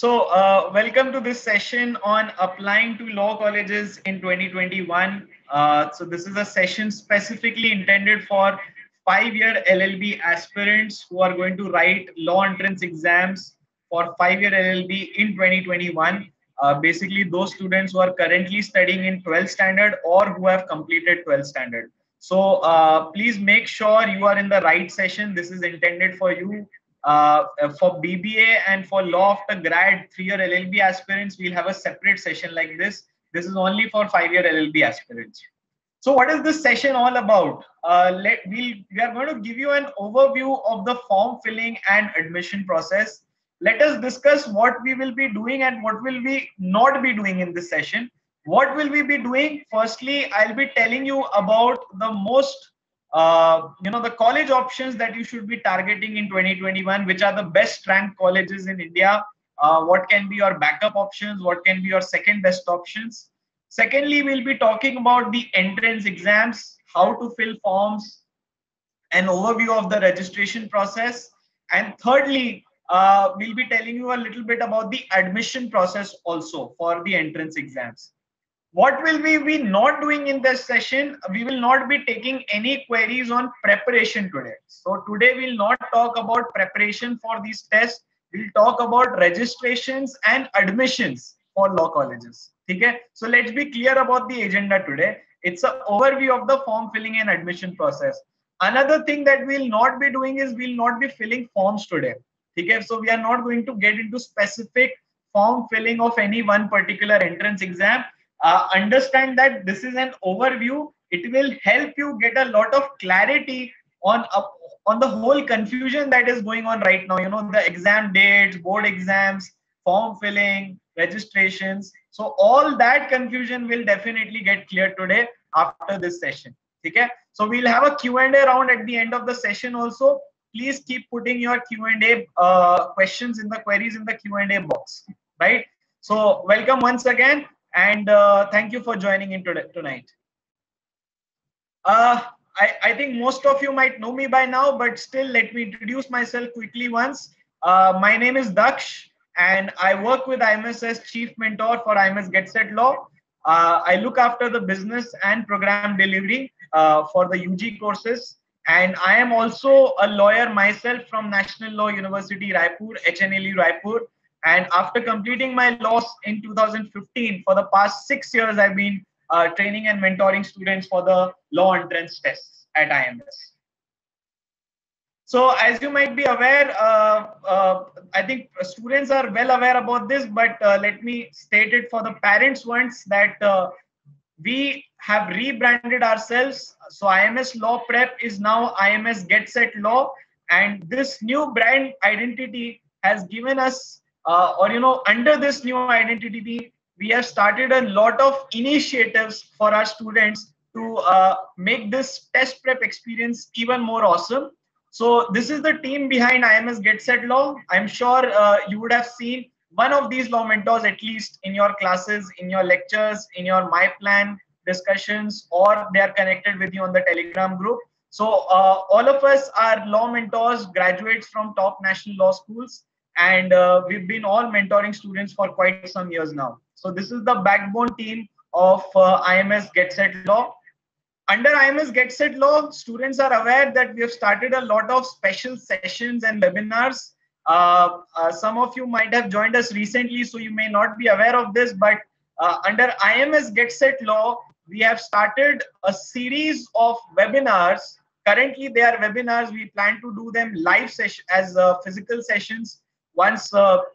Welcome to this session on applying to law colleges in 2021. This is a session specifically intended for five-year LLB aspirants who are going to write law entrance exams for five-year LLB in 2021. Basically, those students who are currently studying in 12th standard or who have completed 12th standard. Please make sure you are in the right session. This is intended for you. For BBA and for law after grad 3-year LLB aspirants, we'll have a separate session like this. This is only for 5-year LLB aspirants. So what is this session all about? We are going to give you an overview of the form filling and admission process. Let us discuss what we will be doing and what will we not be doing in this session. What will we be doing? Firstly, I'll be telling you about the most the college options that you should be targeting in 2021, which are the best ranked colleges in India. What can be your backup options? What can be your second best options? Secondly, we'll be talking about the entrance exams, how to fill forms, an overview of the registration process. And thirdly, we'll be telling you a little bit about the admission process also for the entrance exams. What will we be not doing in this session? We will not be taking any queries on preparation today. So today we'll not talk about preparation for these tests. We'll talk about registrations and admissions for law colleges. Okay? So let's be clear about the agenda today. It's an overview of the form filling and admission process. Another thing that we'll not be doing is we'll not be filling forms today. Okay? So we are not going to get into specific form filling of any one particular entrance exam. Understand that this is an overview. It will help you get a lot of clarity on the whole confusion that is going on right now. The exam dates, board exams, form filling, registrations. So all that confusion will definitely get cleared today after this session. Okay? So we'll have a Q&A round at the end of the session also. Please keep putting your Q&A questions in the queries in the Q&A box. Right? So welcome once again. And thank you for joining in tonight. I think most of you might know me by now, but still let me introduce myself quickly once. My name is Daksh, and I work with IMS as Chief Mentor for IMS GetSet Law. I look after the business and program delivery for the UG courses. And I am also a lawyer myself from National Law University, Raipur, HNLU Raipur. And after completing my laws in 2015, for the past 6 years, I've been training and mentoring students for the law entrance tests at IMS. So as you might be aware, I think students are well aware about this, but let me state it for the parents once that we have rebranded ourselves. So IMS Law Prep is now IMS GetSet Law. And this new brand identity has given us under this new identity, we have started a lot of initiatives for our students to make this test prep experience even more awesome. So this is the team behind IMS GetSet Law. I'm sure you would have seen one of these law mentors at least in your classes, in your lectures, in your My Plan discussions, or they are connected with you on the Telegram group. So all of us are law mentors, graduates from top national law schools. And we've been all mentoring students for quite some years now. So this is the backbone team of IMS GetSet Law. Under IMS GetSet Law, students are aware that we have started a lot of special sessions and webinars. Some of you might have joined us recently, so you may not be aware of this, but under IMS GetSet Law, we have started a series of webinars. Currently, they are webinars. We plan to do them live session as physical sessions once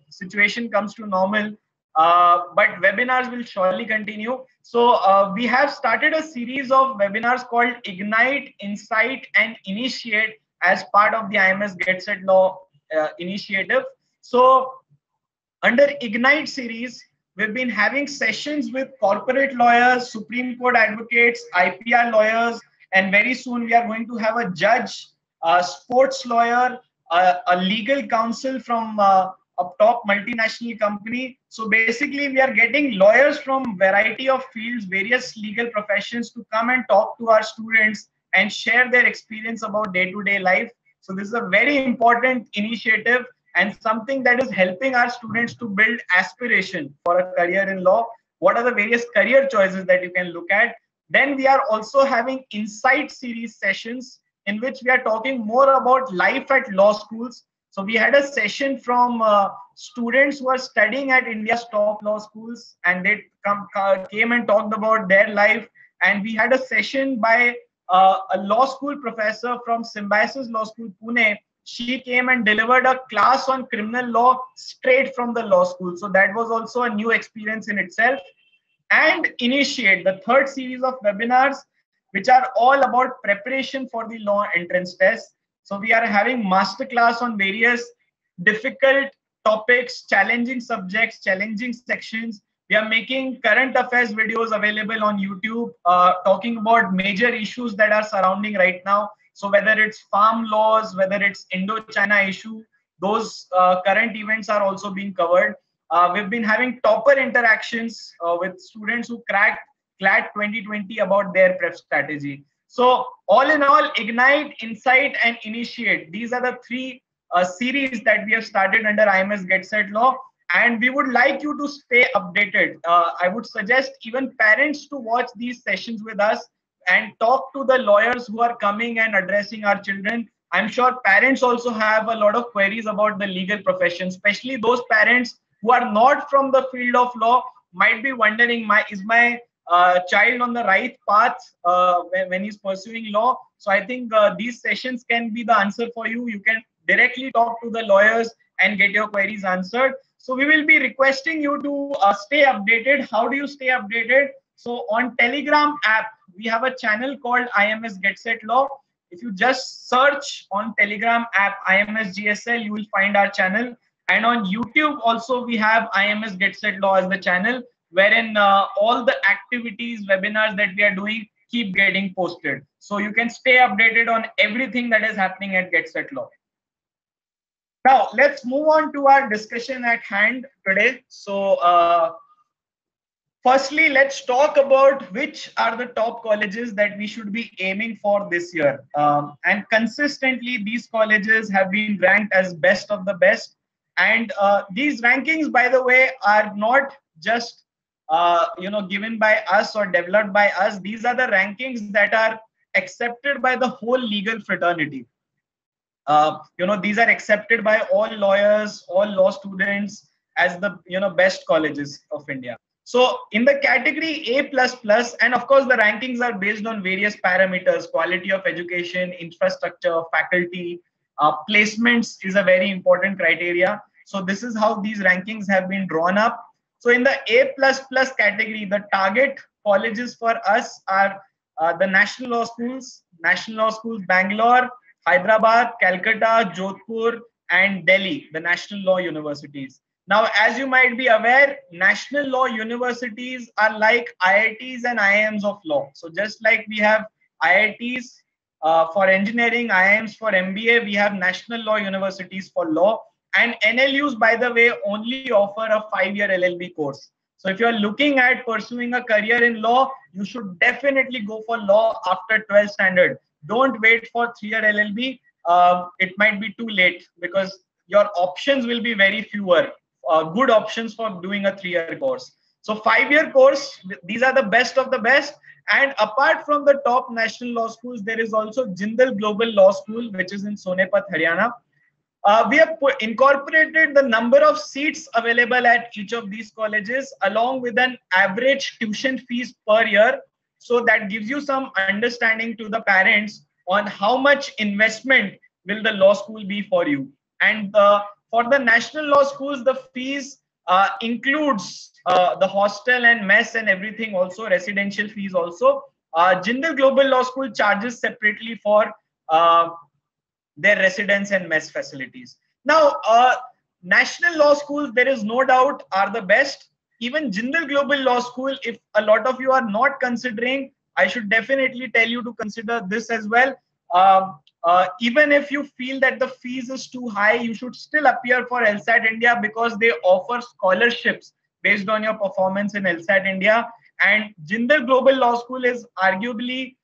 situation comes to normal, but webinars will surely continue. So we have started a series of webinars called Ignite, Insight, and Initiate as part of the IMS GetSet Law initiative. So under Ignite series, we've been having sessions with corporate lawyers, Supreme Court advocates, IPR lawyers, and very soon we are going to have a judge, a sports lawyer, a legal counsel from a top multinational company. So basically, we are getting lawyers from variety of fields, various legal professions to come and talk to our students and share their experience about day-to-day life. So this is a very important initiative and something that is helping our students to build aspiration for a career in law. What are the various career choices that you can look at? Then we are also having Insight series sessions in which we are talking more about life at law schools. So we had a session from students who are studying at India's top law schools, and they came and talked about their life. And we had a session by a law school professor from Symbiosis Law School, Pune. She came and delivered a class on criminal law straight from the law school. So that was also a new experience in itself. And Initiate, the third series of webinars, which are all about preparation for the law entrance test. So we are having masterclass on various difficult topics, challenging subjects, challenging sections. We are making current affairs videos available on YouTube, talking about major issues that are surrounding right now. So whether it's farm laws, whether it's Indo-China issue, those current events are also being covered. We've been having topper interactions with students who cracked CLAT 2020 about their prep strategy. So all in all, Ignite, Insight, and Initiate, these are the three series that we have started under IMS Get Set Law. And we would like you to stay updated. I would suggest even parents to watch these sessions with us and talk to the lawyers who are coming and addressing our children. I'm sure parents also have a lot of queries about the legal profession, especially those parents who are not from the field of law might be wondering, is my child on the right path when he's pursuing law? So I think these sessions can be the answer for you. You can directly talk to the lawyers and get your queries answered. So we will be requesting you to stay updated. How do you stay updated? So on Telegram app, we have a channel called IMS Get Set Law. If you just search on Telegram app IMS GSL, you will find our channel. And on YouTube also, we have IMS Get Set Law as the channel, wherein all the activities, webinars that we are doing keep getting posted. So you can stay updated on everything that is happening at Get Set Law. Now, let's move on to our discussion at hand today. So firstly, let's talk about which are the top colleges that we should be aiming for this year. And consistently, these colleges have been ranked as best of the best. And these rankings, by the way, are not just given by us or developed by us. These are the rankings that are accepted by the whole legal fraternity. These are accepted by all lawyers, all law students as the best colleges of India. So in the category A++, and of course the rankings are based on various parameters: quality of education, infrastructure, faculty, placements is a very important criteria. So this is how these rankings have been drawn up. So in the A++ category, the target colleges for us are the National Law Schools, Bangalore, Hyderabad, Calcutta, Jodhpur, and Delhi, the National Law Universities. Now, as you might be aware, National Law Universities are like IITs and IIMs of law. So just like we have IITs for engineering, IIMs for MBA, we have National Law Universities for law. And NLUs, by the way, only offer a 5-year LLB course. So if you're looking at pursuing a career in law, you should definitely go for law after 12th standard. Don't wait for 3-year LLB. It might be too late because your options will be very fewer. Good options for doing a 3-year course. So 5-year course, these are the best of the best. And apart from the top national law schools, there is also Jindal Global Law School, which is in Sonepat, Haryana. We have incorporated the number of seats available at each of these colleges along with an average tuition fees per year. So that gives you some understanding to the parents on how much investment will the law school be for you. And for the national law schools, the fees includes the hostel and mess and everything, also residential fees also. Jindal Global Law School charges separately for their residence and mess facilities. Now, national law schools, there is no doubt, are the best. Even Jindal Global Law School, if a lot of you are not considering, I should definitely tell you to consider this as well. Even if you feel that the fees is too high, you should still appear for LSAT India because they offer scholarships based on your performance in LSAT India. And Jindal Global Law School is arguably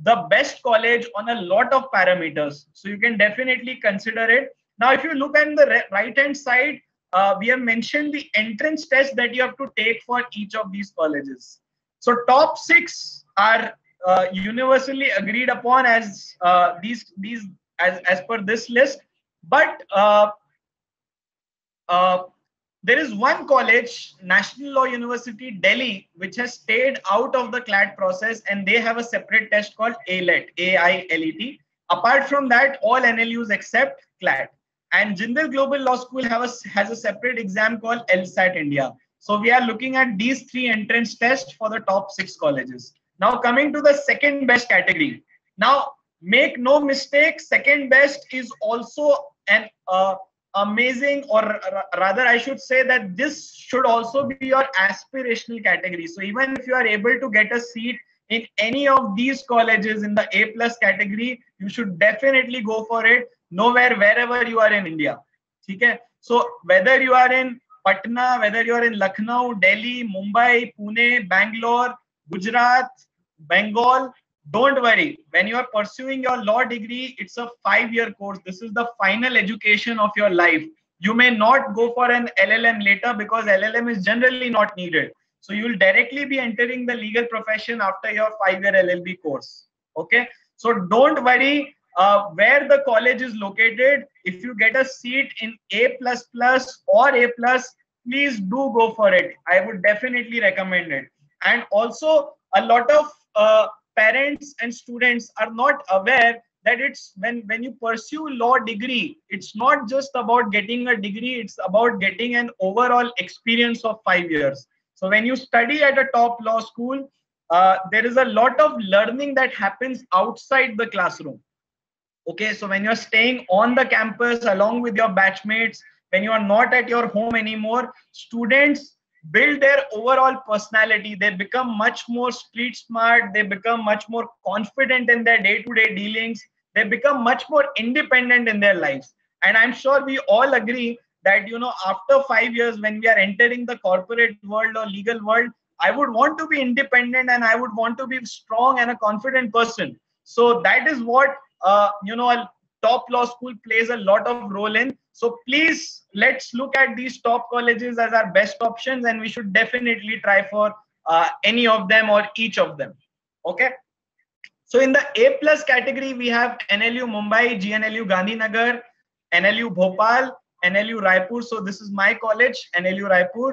the best college on a lot of parameters. So you can definitely consider it. Now, if you look at the right hand side, we have mentioned the entrance test that you have to take for each of these colleges. So top 6 are universally agreed upon as these as per this list, but there is one college, National Law University, Delhi, which has stayed out of the CLAT process, and they have a separate test called AILET, AILET. Apart from that, all NLUs accept CLAT. And Jindal Global Law School has a separate exam called LSAT India. So we are looking at these 3 entrance tests for the top 6 colleges. Now coming to the second best category. Now make no mistake, second best is also an amazing, or rather I should say that this should also be your aspirational category. So even if you are able to get a seat in any of these colleges in the A plus category, you should definitely go for it, nowhere, wherever you are in India. Okay? So whether you are in Patna, whether you are in Lucknow, Delhi, Mumbai, Pune, Bangalore, Gujarat, Bengal, don't worry. When you are pursuing your law degree, it's a 5-year course. This is the final education of your life. You may not go for an LLM later because LLM is generally not needed. So you will directly be entering the legal profession after your 5-year LLB course. Okay. So don't worry where the college is located. If you get a seat in A++ or A+, please do go for it. I would definitely recommend it. And also a lot of parents and students are not aware that it's when you pursue law degree, it's not just about getting a degree, it's about getting an overall experience of 5 years. So when you study at a top law school, there is a lot of learning that happens outside the classroom. Okay, so when you're staying on the campus along with your batchmates, when you are not at your home anymore, students build their overall personality. They become much more street smart. They become much more confident in their day-to-day dealings. They become much more independent in their lives. And I'm sure we all agree that, you know, after 5 years, when we are entering the corporate world or legal world, I would want to be independent and I would want to be strong and a confident person. So that is what, you know, a top law school plays a lot of role in. So please, let's look at these top colleges as our best options, and we should definitely try for any of them or each of them. Okay. So in the A plus category, we have NLU Mumbai, GNLU Gandhinagar, NLU Bhopal, NLU Raipur. So this is my college, NLU Raipur,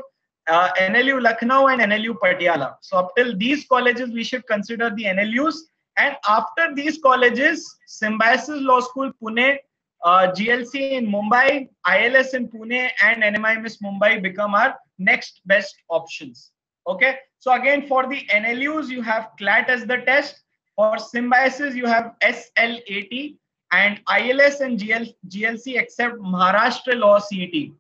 NLU Lucknow, and NLU Patiala. So up till these colleges, we should consider the NLUs. And after these colleges, Symbiosis Law School, Pune, GLC in Mumbai, ILS in Pune, and NMIMS Mumbai become our next best options. Okay. So again, for the NLUs, you have CLAT as the test. For Symbiosis, you have SLAT, and ILS and GLC accept Maharashtra Law CET.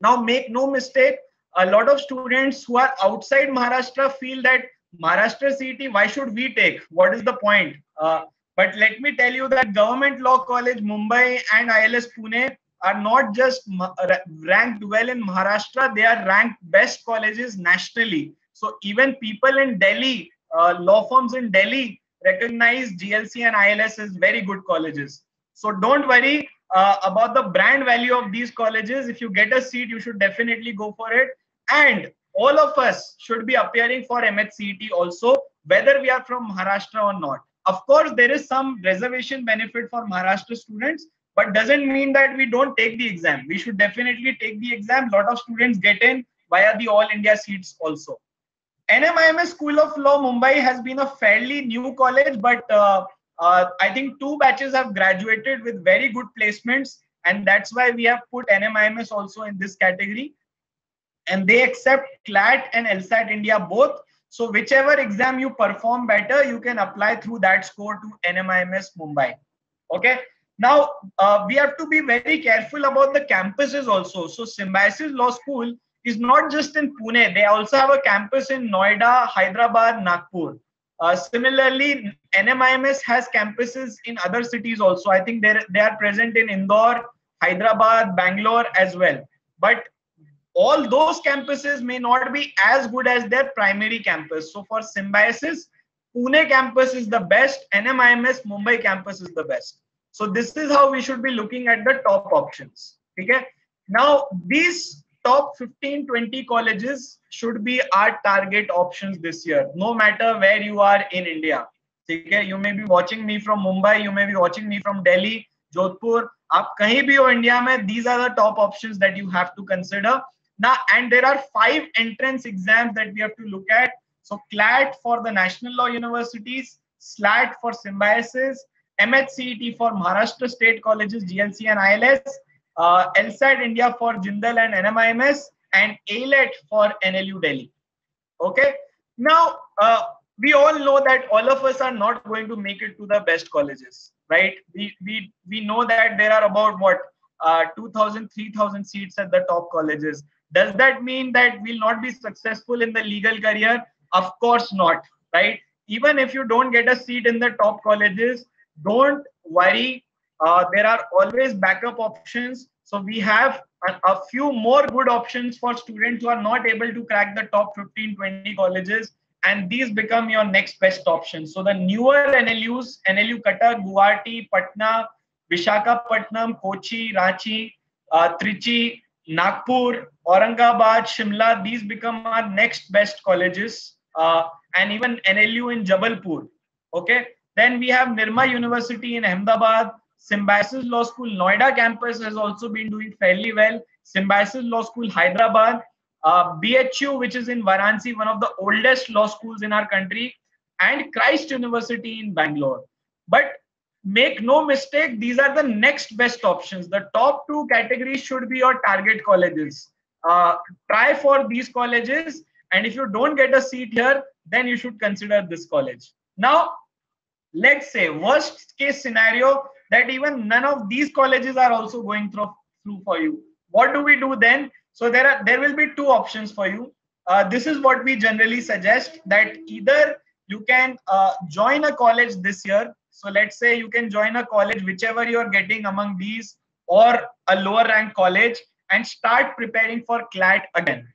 Now, make no mistake, a lot of students who are outside Maharashtra feel that Maharashtra CET, why should we take? What is the point? But let me tell you that Government Law College, Mumbai and ILS Pune are not just ranked well in Maharashtra, they are ranked best colleges nationally. So even people in Delhi, law firms in Delhi recognize GLC and ILS as very good colleges. So don't worry about the brand value of these colleges. If you get a seat, you should definitely go for it. And all of us should be appearing for MHCET also, whether we are from Maharashtra or not. Of course, there is some reservation benefit for Maharashtra students, but doesn't mean that we don't take the exam. We should definitely take the exam. A lot of students get in via the All India seats also. NMIMS School of Law Mumbai has been a fairly new college, but I think 2 batches have graduated with very good placements, and that's why we have put NMIMS also in this category. And they accept CLAT and LSAT India both. So whichever exam you perform better, you can apply through that score to NMIMS Mumbai. Okay. Now, we have to be very careful about the campuses also. So Symbiosis Law School is not just in Pune. They also have a campus in Noida, Hyderabad, Nagpur. Similarly, NMIMS has campuses in other cities also. I think they are present in Indore, Hyderabad, Bangalore as well. But all those campuses may not be as good as their primary campus. So for Symbiosis, Pune campus is the best, NMIMS Mumbai campus is the best. So this is how we should be looking at the top options. Okay. Now these top 15-20 colleges should be our target options this year, no matter where you are in India. Okay. You may be watching me from Mumbai, you may be watching me from Delhi, Jodhpur. आप कहीं भी हो India में, these are the top options that you have to consider. Now, and there are 5 entrance exams that we have to look at. So CLAT for the National Law Universities, SLAT for Symbiosis, MHCET for Maharashtra State Colleges, GLC and ILS, LSAT India for Jindal and NMIMS, and ALET for NLU Delhi. Okay. Now, we all know that all of us are not going to make it to the best colleges, right? We know that there are about what 2,000, 3,000 seats at the top colleges. Does that mean that we'll not be successful in the legal career? Of course not, right? Even if you don't get a seat in the top colleges, don't worry. There are always backup options. So we have a few more good options for students who are not able to crack the top 15-20 colleges, and these become your next best option. So the newer NLUs, NLU Cuttack, Guwahati, Patna, Visakhapatnam, Kochi, Ranchi, Trichy, Nagpur, Aurangabad, Shimla, these become our next best colleges, and even NLU in Jabalpur. Okay. Then we have Nirma University in Ahmedabad, Symbiosis Law School Noida campus has also been doing fairly well. Symbiosis Law School Hyderabad, BHU, which is in Varanasi, one of the oldest law schools in our country, and Christ University in Bangalore. But make no mistake, these are the next best options. The top 2 categories should be your target colleges. Try for these colleges, and if you don't get a seat here, then you should consider this college. Now, let's say worst case scenario that even none of these colleges are also going through for you. What do we do then? So there will be 2 options for you. This is what we generally suggest, that either you can join a college this year. So let's say you can join a college, whichever you're getting among these, or a lower ranked college, and start preparing for CLAT again.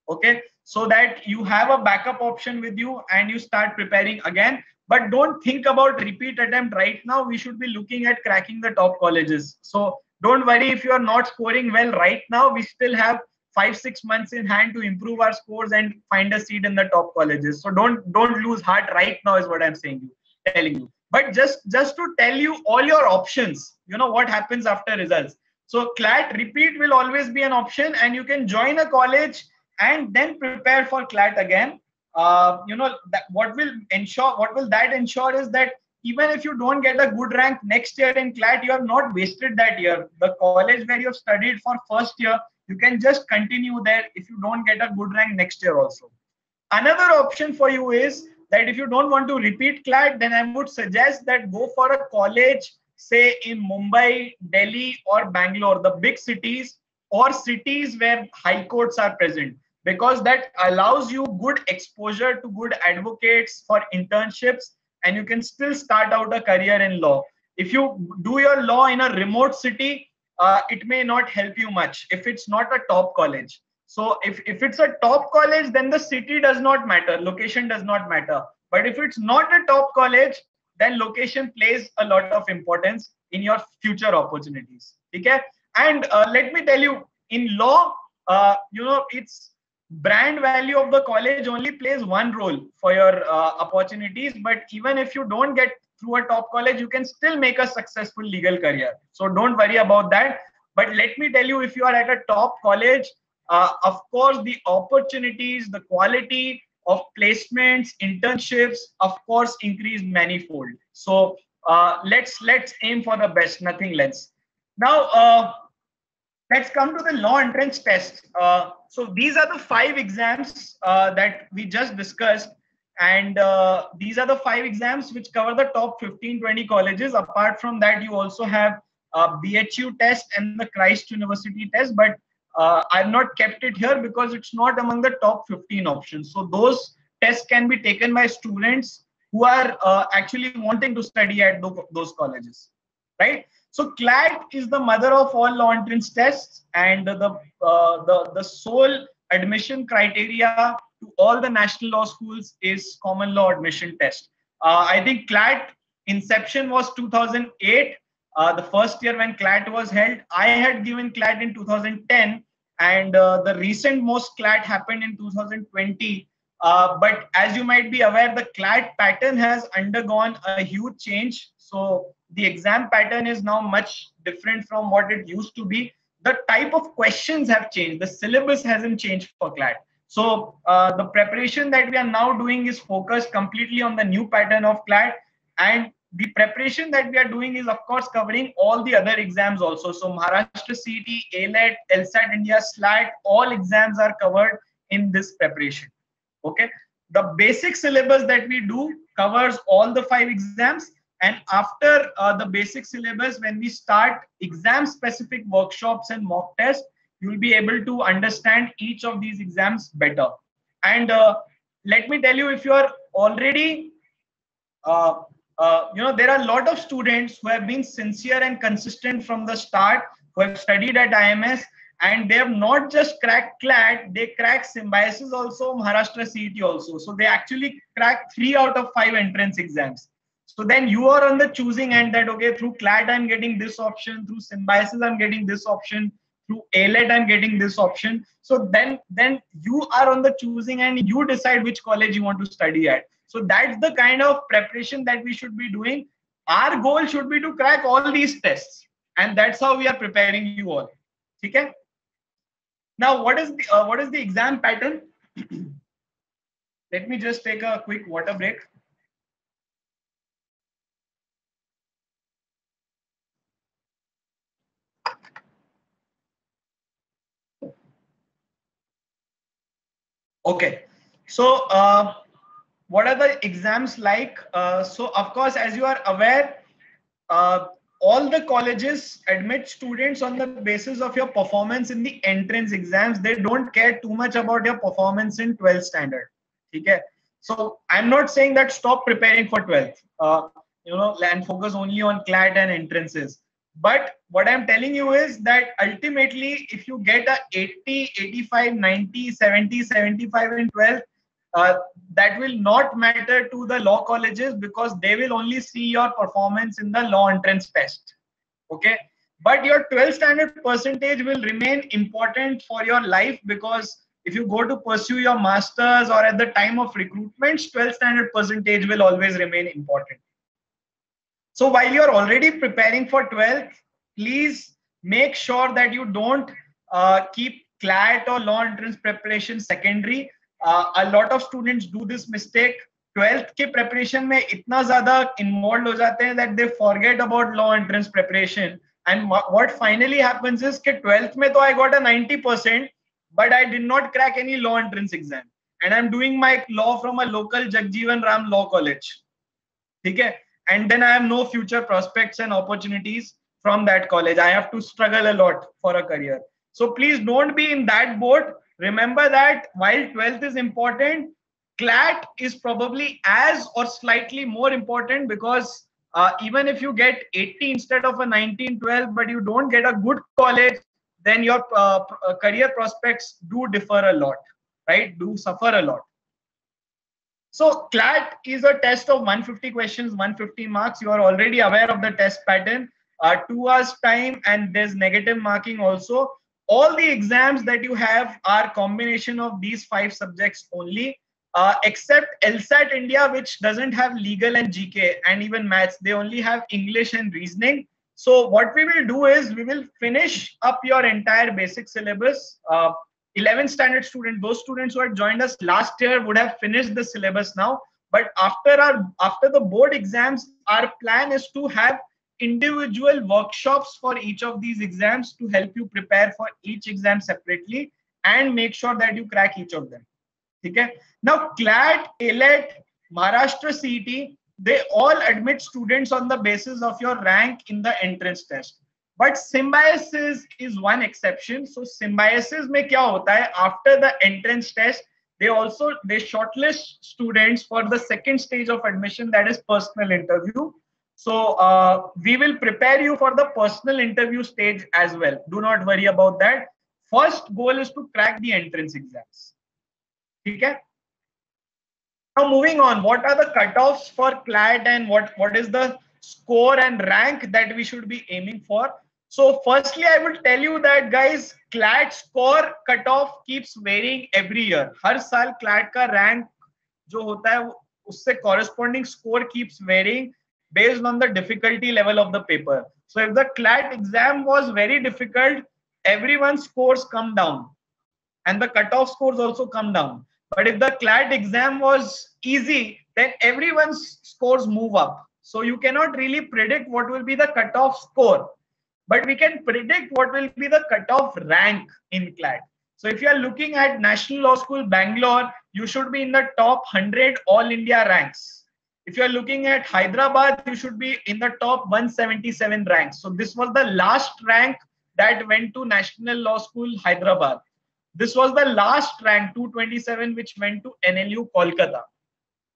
Okay, so that you have a backup option with you and you start preparing again. But don't think about repeat attempt right now. We should be looking at cracking the top colleges. So don't worry if you are not scoring well right now. We still have 5-6 months in hand to improve our scores and find a seat in the top colleges. So don't lose heart right now is what I'm telling you. But just to tell you all your options, you know what happens after results. So CLAT repeat will always be an option, and you can join a college and then prepare for CLAT again. You know that what will that ensure is that even if you don't get a good rank next year in CLAT, you have not wasted that year. The college where you have studied for first year, you can just continue there if you don't get a good rank next year also. Another option for you is that if you don't want to repeat CLAT, then I would suggest that go for a college, say in Mumbai, Delhi, or Bangalore, the big cities, or cities where high courts are present, because that allows you good exposure to good advocates for internships, and you can still start out a career in law. If you do your law in a remote city, it may not help you much if it's not a top college. So if it's a top college, then the city does not matter, location does not matter. But if it's not a top college, then location plays a lot of importance in your future opportunities. Okay? And let me tell you, in law, you know, it's brand value of the college only plays one role for your opportunities. But even if you don't get through a top college, you can still make a successful legal career. So don't worry about that. But let me tell you, if you are at a top college, of course, the opportunities, the quality of placements, internships, of course, increase manifold. So let's aim for the best, nothing less. Now, let's come to the law entrance test. So these are the 5 exams that we just discussed. And these are the 5 exams which cover the top 15-20 colleges. Apart from that, you also have BHU test and the Christ University test. But I've not kept it here because it's not among the top 15 options. So those tests can be taken by students who are actually wanting to study at those colleges, right? So CLAT is the mother of all law entrance tests, and the sole admission criteria to all the national law schools is common law admission test. I think CLAT inception was 2008. the first year when CLAT was held. I had given CLAT in 2010, and the recent most CLAT happened in 2020. But as you might be aware, the CLAT pattern has undergone a huge change. So the exam pattern is now much different from what it used to be. The type of questions have changed. The syllabus hasn't changed for CLAT. So the preparation that we are now doing is focused completely on the new pattern of CLAT, and the preparation that we are doing is of course covering all the other exams also. So Maharashtra CET, ALET, LSAT India, SLAT, all exams are covered in this preparation. Okay, the basic syllabus that we do covers all the 5 exams, and after the basic syllabus, when we start exam specific workshops and mock tests, you will be able to understand each of these exams better. And let me tell you, if you are already there are a lot of students who have been sincere and consistent from the start, who have studied at IMS, and they have not just cracked CLAT, they cracked Symbiosis also, Maharashtra CET also. So they actually cracked 3 out of 5 entrance exams. So then you are on the choosing end that, okay, through CLAT I'm getting this option, through Symbiosis I'm getting this option, through ALET I'm getting this option. So then you are on the choosing and you decide which college you want to study at. So that's the kind of preparation that we should be doing. Our goal should be to crack all these tests, and that's how we are preparing you all. Okay? Now, what is the exam pattern? Let me just take a quick water break. Okay, so what are the exams like? So of course, as you are aware, all the colleges admit students on the basis of your performance in the entrance exams. They don't care too much about your performance in 12th standard. Okay, so I'm not saying that stop preparing for 12th, and focus only on CLAT and entrances. But what I'm telling you is that ultimately, if you get a 80, 85, 90, 70, 75 in 12th, that will not matter to the law colleges, because they will only see your performance in the law entrance test. Okay, but your 12th standard percentage will remain important for your life, because if you go to pursue your masters or at the time of recruitments, 12th standard percentage will always remain important. So while you're already preparing for 12th, please make sure that you don't keep CLAT or law entrance preparation secondary. A lot of students do this mistake. 12th के preparation में इतना ज़्यादा involved हो जाते हैं that they forget about law entrance preparation. And what finally happens is कि 12th में तो I got a 90%, but I did not crack any law entrance exam. And I'm doing my law from a local Jagjeevan Ram Law College. Okay? And then I have no future prospects and opportunities from that college. I have to struggle a lot for a career. So please don't be in that boat. Remember that while 12th is important, CLAT is probably as or slightly more important, because even if you get 80 instead of a 19, 12, but you don't get a good college, then your career prospects do differ a lot, right? Do suffer a lot. So CLAT is a test of 150 questions, 150 marks. You are already aware of the test pattern. 2 hours time, and there's negative marking also. All the exams that you have are combination of these 5 subjects only, except LSAT India, which doesn't have legal and GK and even maths. They only have English and reasoning. So what we will do is we will finish up your entire basic syllabus. 11th standard student, those students who had joined us last year would have finished the syllabus now. But after the board exams, our plan is to have individual workshops for each of these exams to help you prepare for each exam separately and make sure that you crack each of them. Okay? Now, CLAT, ALET, Maharashtra CET, they all admit students on the basis of your rank in the entrance test. But Symbiosis is one exception. So Symbiosis में क्या होता है? After the entrance test, they shortlist students for the second stage of admission, that is personal interview. So we will prepare you for the personal interview stage as well. Do not worry about that. First goal is to crack the entrance exams. Okay? Now moving on, what are the cutoffs for CLAT and what is the score and rank that we should be aiming for. So firstly, I will tell you that guys, CLAT score cutoff keeps varying every year. हर साल CLAT का rank जो होता है उससे corresponding score keeps varying based on the difficulty level of the paper. So if the CLAT exam was very difficult, everyone's scores come down and the cutoff scores also come down. But if the CLAT exam was easy, then everyone's scores move up. So you cannot really predict what will be the cutoff score, but we can predict what will be the cutoff rank in CLAT. So if you are looking at National Law School Bangalore, you should be in the top 100 all India ranks. If you are looking at Hyderabad, you should be in the top 177 ranks. So this was the last rank that went to National Law School Hyderabad. This was the last rank 227 which went to NLU Kolkata.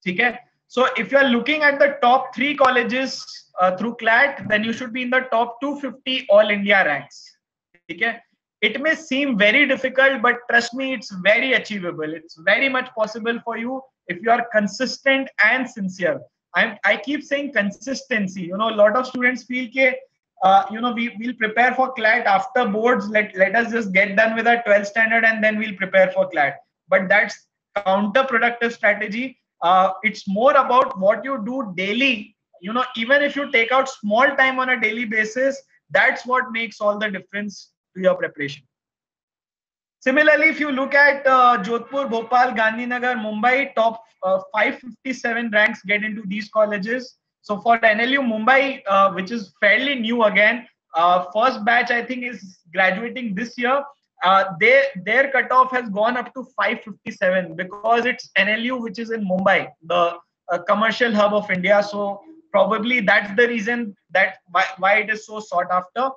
Okay? So if you are looking at the top 3 colleges through CLAT, then you should be in the top 250 all India ranks. Okay? It may seem very difficult, but trust me, it's very achievable. It's very much possible for you if you are consistent and sincere. I keep saying consistency. You know, a lot of students feel that we'll prepare for CLAT after boards. Let us just get done with our 12th standard and then we'll prepare for CLAT. But that's counterproductive strategy. It's more about what you do daily. You know, even if you take out small time on a daily basis, that's what makes all the difference to your preparation. Similarly, if you look at Jodhpur, Bhopal, Gandhinagar, Mumbai, top 557 ranks get into these colleges. So for NLU Mumbai, which is fairly new again, first batch I think is graduating this year. Their cutoff has gone up to 557 because it's NLU which is in Mumbai, the commercial hub of India. So probably that's the reason that why it is so sought after.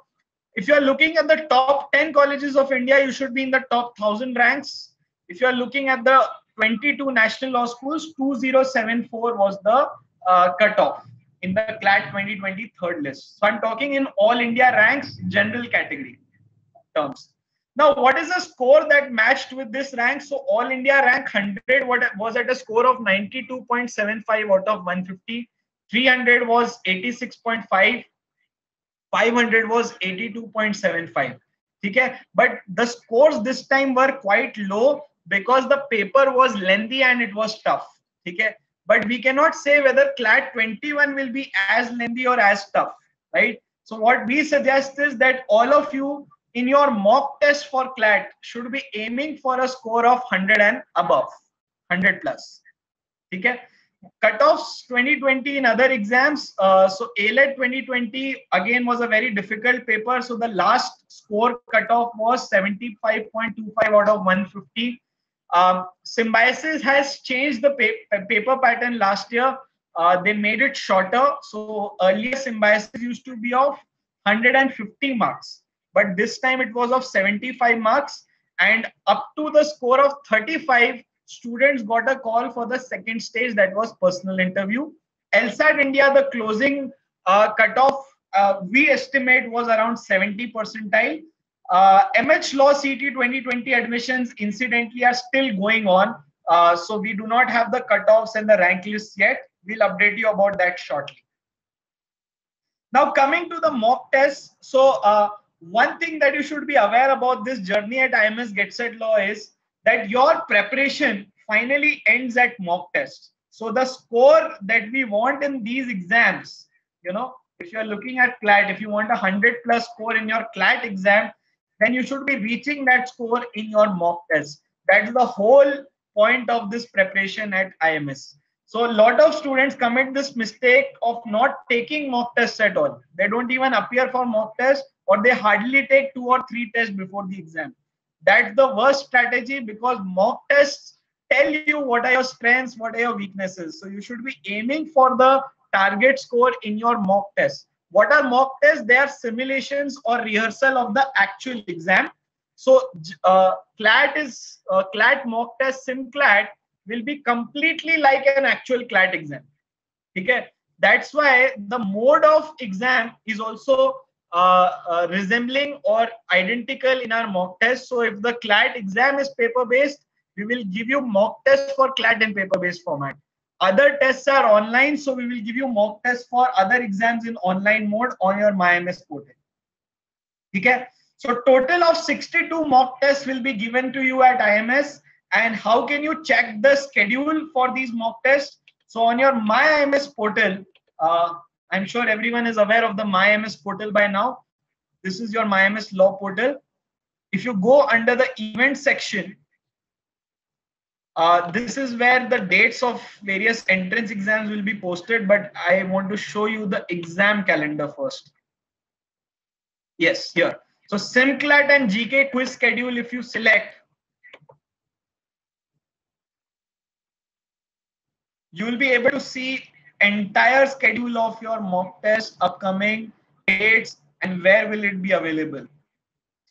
If you are looking at the top 10 colleges of India, you should be in the top 1000 ranks. If you are looking at the 22 national law schools, 2074 was the cutoff in the CLAT 2020 third list. So I'm talking in all India ranks, general category terms. Now, what is the score that matched with this rank? So all India rank 100 was at a score of 92.75 out of 150. 300 was 86.5. 500 was 82.75. Okay, but the scores this time were quite low because the paper was lengthy and it was tough. Okay, but we cannot say whether CLAT 21 will be as lengthy or as tough, right? So what we suggest is that all of you in your mock test for CLAT should be aiming for a score of 100 and above, 100 plus. Okay. Cutoffs 2020 in other exams. So ALET 2020 again was a very difficult paper. So the last score cutoff was 75.25 out of 150. Symbiosis has changed the paper pattern last year. They made it shorter. So earlier Symbiosis used to be of 150 marks, but this time it was of 75 marks, and up to the score of 35. Students got a call for the second stage, that was personal interview. LSAT India, the closing cutoff we estimate was around 70 percentile. MH Law CT 2020 admissions incidentally are still going on. So we do not have the cutoffs and the rank lists yet. We'll update you about that shortly. Now coming to the mock test. So one thing that you should be aware about this journey at IMS Get Set Law is that your preparation finally ends at mock test. So the score that we want in these exams, you know, if you're looking at CLAT, if you want a 100 plus score in your CLAT exam, then you should be reaching that score in your mock test. That's the whole point of this preparation at IMS. So a lot of students commit this mistake of not taking mock tests at all. They don't even appear for mock tests, or they hardly take 2 or 3 tests before the exam. That's the worst strategy because mock tests tell you what are your strengths, what are your weaknesses. So you should be aiming for the target score in your mock test. What are mock tests? They are simulations or rehearsal of the actual exam. So CLAT mock test, SimCLAT will be completely like an actual CLAT exam. Okay, that's why the mode of exam is also resembling or identical in our mock test. So if the CLAT exam is paper based, we will give you mock test for CLAT in paper based format. Other tests are online, so we will give you mock tests for other exams in online mode on your MyMS portal. Okay? So total of 62 mock tests will be given to you at IMS. And how can you check the schedule for these mock tests? So on your MyIMS portal, I'm sure everyone is aware of the MyIMS portal by now. This is your MyIMS law portal. If you go under the event section, this is where the dates of various entrance exams will be posted, but I want to show you the exam calendar first. Yes, here. So SimCLAT and GK quiz schedule, if you select, you will be able to see entire schedule of your mock test, upcoming dates, and where will it be available.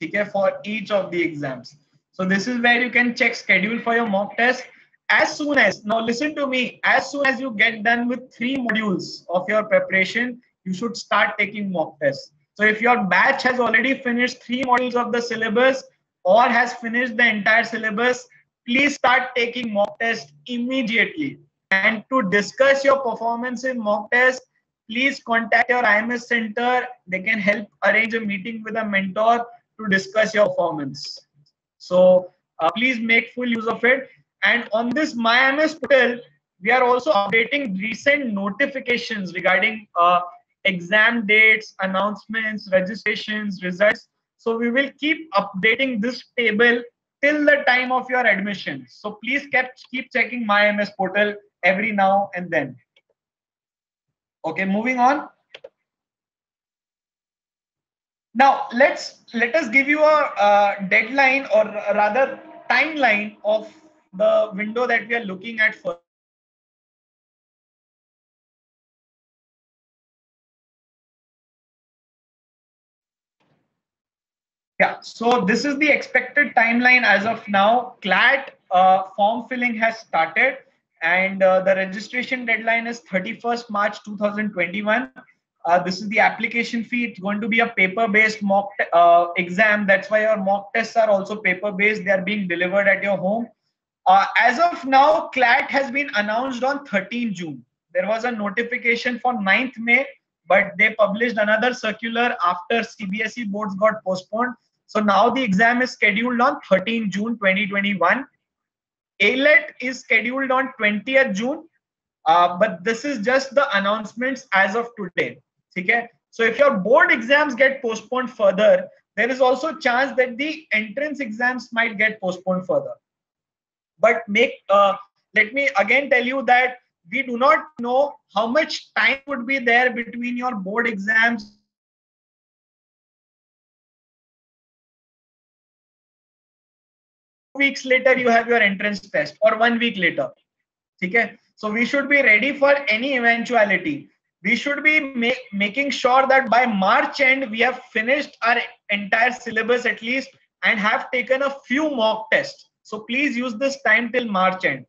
Okay, for each of the exams. So this is where you can check schedule for your mock test. As soon as, now listen to me, as soon as you get done with 3 modules of your preparation, you should start taking mock tests. So if your batch has already finished 3 modules of the syllabus or has finished the entire syllabus, please start taking mock tests immediately. And to discuss your performance in mock test, please contact your IMS center. They can help arrange a meeting with a mentor to discuss your performance. So please make full use of it. And on this MyIMS portal, we are also updating recent notifications regarding exam dates, announcements, registrations, results. So we will keep updating this table till the time of your admission. So please keep checking MyIMS portal every now and then. Okay, moving on. Now let us give you a deadline, or rather timeline of the window that we are looking at first. Yeah, so this is the expected timeline as of now. CLAT form filling has started, and the registration deadline is 31st March 2021. This is the application fee. It's going to be a paper-based mock exam. That's why your mock tests are also paper-based. They are being delivered at your home. As of now, CLAT has been announced on 13 June. There was a notification for 9th May, but they published another circular after CBSE boards got postponed. So now the exam is scheduled on 13 June 2021. ALET is scheduled on 20th June, but this is just the announcements as of today. Okay? So if your board exams get postponed further, there is also a chance that the entrance exams might get postponed further. But let me again tell you that we do not know how much time would be there between your board exams. 2 weeks later, you have your entrance test, or 1 week later. Okay? So we should be ready for any eventuality. We should be making sure that by March end, we have finished our entire syllabus at least and have taken a few mock tests. So please use this time till March end.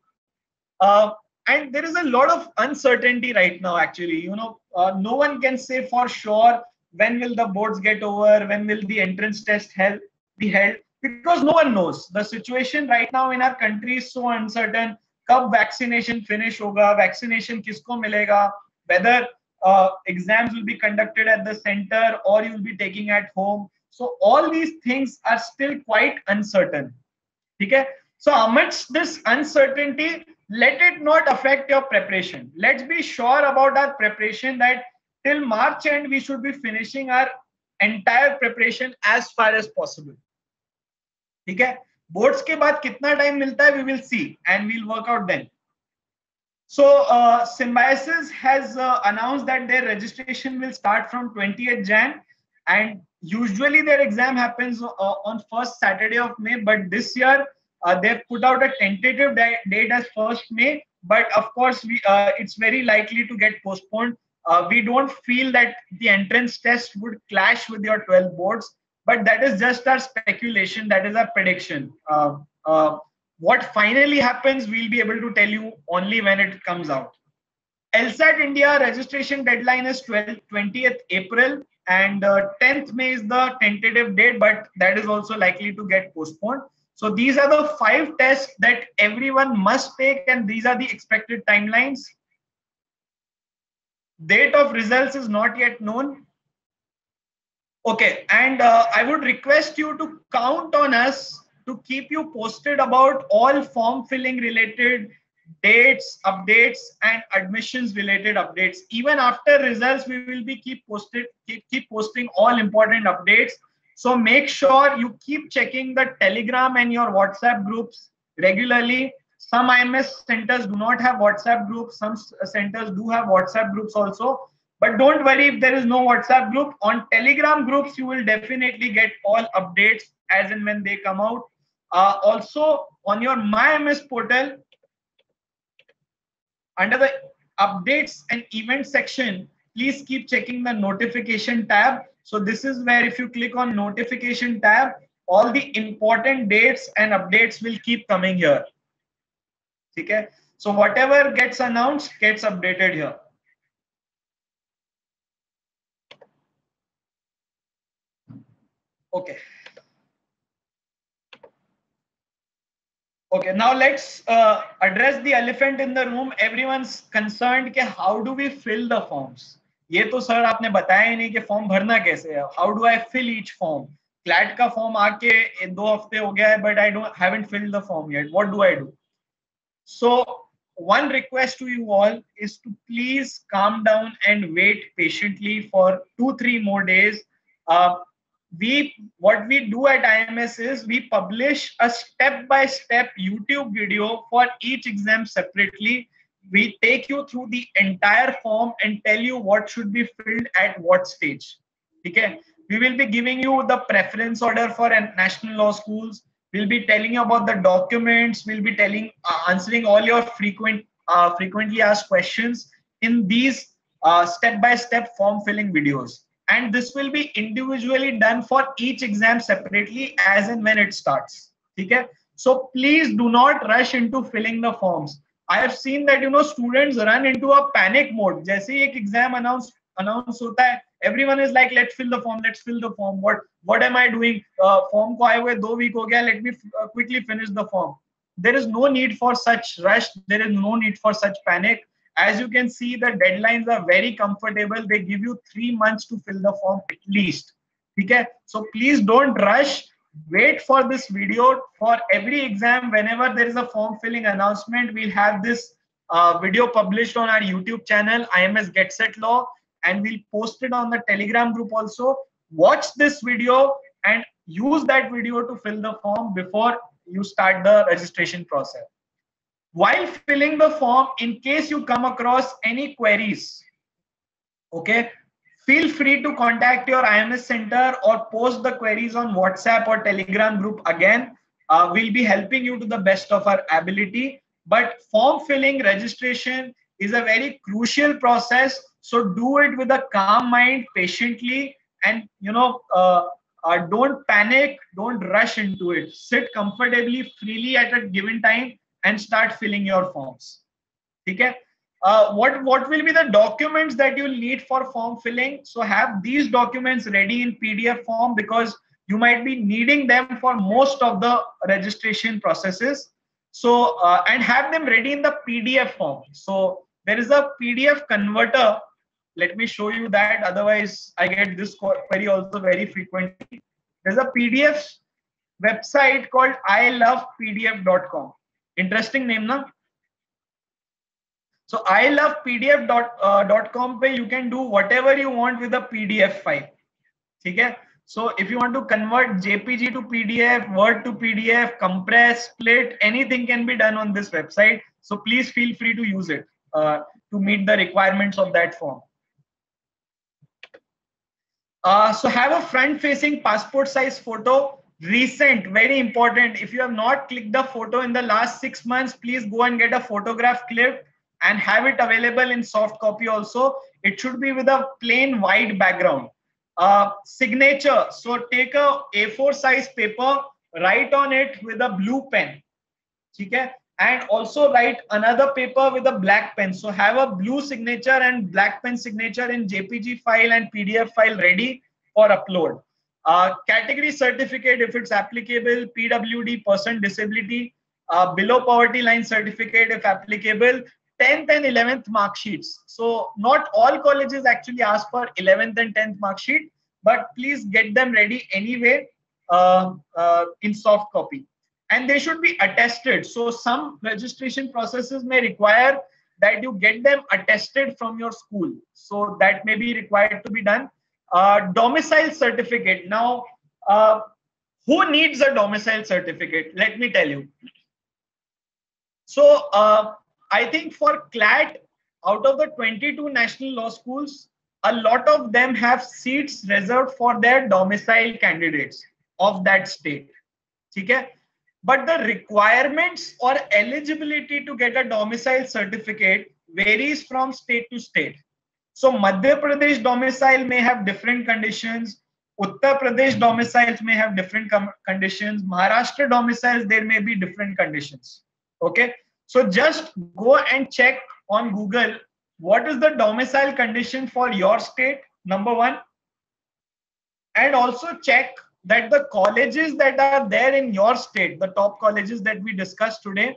And there is a lot of uncertainty right now, actually. No one can say for sure when will the boards get over, when will the entrance test be held, because no one knows. The situation right now in our country is so uncertain. Kab vaccination finish hoga, vaccination kisko milega, whether exams will be conducted at the center or you will be taking at home. So all these things are still quite uncertain. Okay? So amidst this uncertainty, let it not affect your preparation. Let's be sure about our preparation, that till March end we should be finishing our entire preparation as far as possible. Okay? Boards के बाद कितना time मिलता है, we will see and we'll work out then. So Symbiosis has announced that their registration will start from 20th Jan, and usually their exam happens on first Saturday of May, but this year they've put out a tentative date as 1st May, but of course it's very likely to get postponed. We don't feel that the entrance test would clash with your 12 boards, but that is just our speculation. That is our prediction. What finally happens, we'll be able to tell you only when it comes out. LSAT India registration deadline is 20th April, and 10th May is the tentative date, but that is also likely to get postponed. So these are the 5 tests that everyone must take, and these are the expected timelines. Date of results is not yet known. Okay, and I would request you to count on us to keep you posted about all form filling related dates, updates, and admissions related updates. Even after results, we will be keep posting all important updates. So make sure you keep checking the Telegram and your WhatsApp groups regularly. Some IMS centers do not have WhatsApp groups. Some centers do have WhatsApp groups also. But don't worry if there is no WhatsApp group. On Telegram groups, you will definitely get all updates as and when they come out. Also, on your MyMS portal, under the updates and event section, please keep checking the notification tab. So this is where if you click on notification tab, all the important dates and updates will keep coming here. Okay? So whatever gets announced gets updated here. Okay. Okay, now let's address the elephant in the room. Everyone's concerned कि how do we fill the forms? ये तो sir आपने बताया ही नहीं कि form भरना कैसे है. How do I fill each form? CLAT का फॉर्म आके 2 हफ्ते हो गया है, but I haven't filled the form yet. What do I do? So one request to you all is to please calm down and wait patiently for 2-3 more days. What we do at IMS is we publish a step-by-step YouTube video for each exam separately. We take you through the entire form and tell you what should be filled at what stage. Okay? We will be giving you the preference order for national law schools. We'll be telling you about the documents. We'll be answering all your frequently asked questions in these step-by-step form filling videos. And this will be individually done for each exam separately as and when it starts. Okay? So please do not rush into filling the forms. I have seen that students run into a panic mode. जैसे ही एक exam announce होता है, everyone is like, let's fill the form, let's fill the form. What am I doing? Form को आए हुए 2 week हो गया, let me quickly finish the form. There is no need for such rush. There is no need for such panic. As you can see, the deadlines are very comfortable. They give you 3 months to fill the form at least. Okay? So please don't rush. Wait for this video. For every exam, whenever there is a form filling announcement, we'll have this video published on our YouTube channel, IMS Get Set Law, and we'll post it on the Telegram group also. Watch this video and use that video to fill the form before you start the registration process. While filling the form, in case you come across any queries, okay, feel free to contact your IMS center or post the queries on WhatsApp or Telegram group again. We'll be helping you to the best of our ability. But form filling registration is a very crucial process. So do it with a calm mind, patiently, and don't panic, don't rush into it. Sit comfortably, freely at a given time and start filling your forms. Okay? What will be the documents that you'll need for form filling? So have these documents ready in PDF form because you might be needing them for most of the registration processes. So and have them ready in the PDF form. So there is a PDF converter. Let me show you that. Otherwise, I get this query also very frequently. There's a PDF website called ilovepdf.com. Interesting name, na? So ilovepdf.com where you can do whatever you want with a PDF file. Okay? So if you want to convert JPG to PDF, Word to PDF, compress, split, anything can be done on this website. So please feel free to use it to meet the requirements of that form. So have a front-facing passport size photo. Recent, very important. If you have not clicked the photo in the last 6 months, please go and get a photograph clip and have it available in soft copy also. It should be with a plain white background. Signature. So take a A4 size paper, write on it with a blue pen. Okay? And also write another paper with a black pen. So have a blue signature and black pen signature in JPG file and PDF file ready for upload. Category certificate if it's applicable, PWD, person disability, below poverty line certificate if applicable, 10th and 11th mark sheets. So not all colleges actually ask for 11th and 10th mark sheet, but please get them ready anyway in soft copy. And they should be attested. So some registration processes may require that you get them attested from your school. So that may be required to be done. Domicile certificate. Now, who needs a domicile certificate? Let me tell you. So I think for CLAT, out of the 22 national law schools, a lot of them have seats reserved for their domicile candidates of that state. Okay? But the requirements or eligibility to get a domicile certificate varies from state to state. So Madhya Pradesh domicile may have different conditions. Uttar Pradesh domiciles may have different conditions. Maharashtra domiciles, there may be different conditions. Okay. So just go and check on Google what is the domicile condition for your state, number one. And also check that the colleges that are there in your state, the top colleges that we discussed today,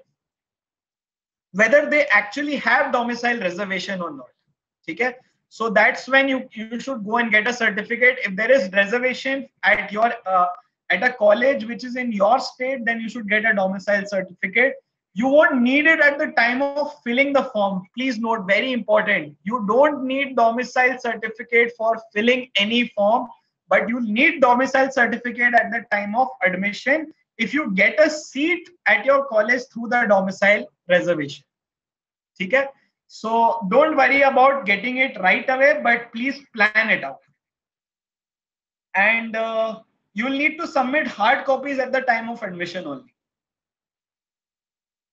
whether they actually have domicile reservation or not. Okay? So that's when you should go and get a certificate. If there is reservation at your at a college which is in your state, then you should get a domicile certificate. You won't need it at the time of filling the form. Please note, very important. You don't need domicile certificate for filling any form, but you need domicile certificate at the time of admission if you get a seat at your college through the domicile reservation. Okay? So don't worry about getting it right away, but please plan it out. And you'll need to submit hard copies at the time of admission only.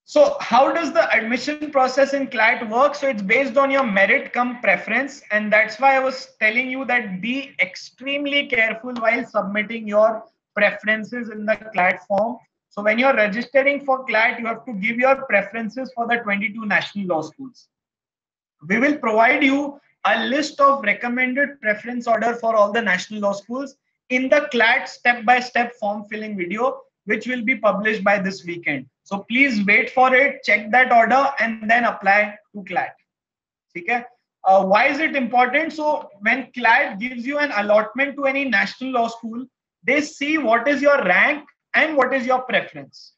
So how does the admission process in CLAT work? So it's based on your merit cum preference. And that's why I was telling you that be extremely careful while submitting your preferences in the CLAT form. So when you're registering for CLAT, you have to give your preferences for the 22 national law schools. We will provide you a list of recommended preference order for all the national law schools in the CLAT step-by-step form filling video, which will be published by this weekend. So please wait for it, check that order, and then apply to CLAT. Okay? Why is it important? So when CLAT gives you an allotment to any national law school, they see what is your rank and what is your preference.